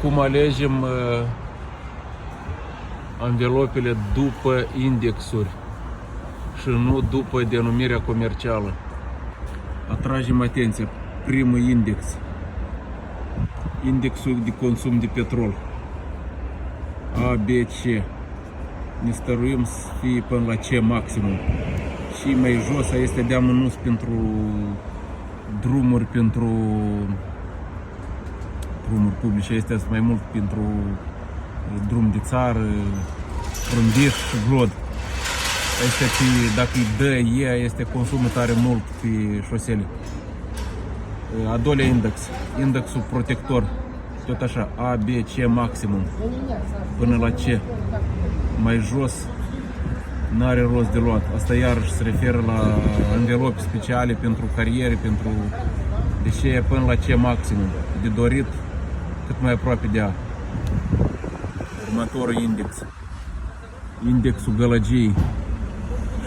cum alegem anvelopele după indexuri și nu după denumirea comercială. Atragem atenția, primul index, indexul de consum de petrol, A, B, C. Ne stăruim să fie până la C maximum. Și mai jos este de amănunț pentru drumuri, pentru drumuri publice, este mai mult pentru drum de țară, Prundiș și Vlod. Este pe, dacă îi dă ea, este consumul tare mult pe șosele. A doilea index, indexul protector, tot așa, A, B, C maximum, până la C. Mai jos n-are rost de luat. Asta iarăși se referă la anvelope speciale pentru cariere, pentru... Deci e până la C maximum, de dorit cât mai aproape de A. Următorul index, indexul gălăgiei,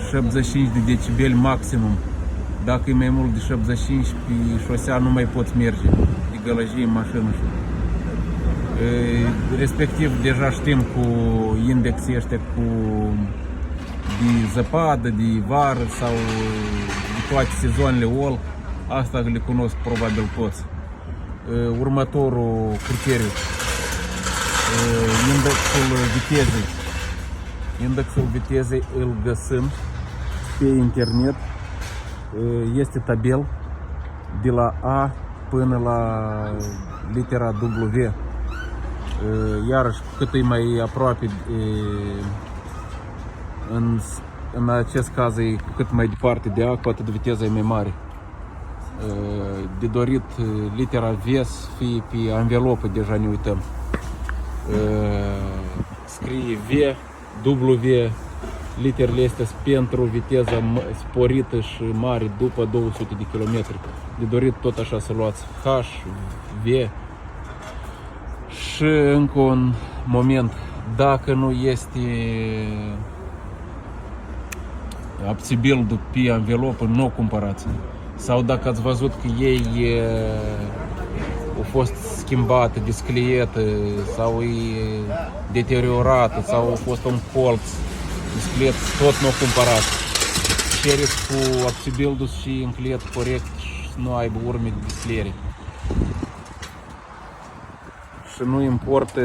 75 de decibeli maximum. Dacă e mai mult de 75 pe șosea nu mai poți merge, de gălăgie în mașină. Respectiv deja știm cu indexii ăștia cu de zăpadă, de vară sau de toate sezoanele OL, asta le cunosc probabil toți. Următorul criteriu, indexul vitezei. Indexul vitezei îl găsim pe internet, este tabel de la A până la litera W. Iarăși, cât e mai aproape, în acest caz e cât mai departe de A, cu atât viteza e mai mare. De dorit litera V să fie pe anvelopă, deja ne uităm. Scrie V, W, literele astea pentru viteza sporită și mare după 200 de km. De dorit tot așa să luați H, V. Și încă un moment, dacă nu este abțibildul pe anvelopă, nu o cumpărați. Sau dacă ați văzut că ei au fost schimbate, desclietă sau e deteriorată sau a fost un colț descliet, tot nu o cumpărați. Cereți cu abțibildul și încliet corect și să nu aibă urme de descliere. Și nu importă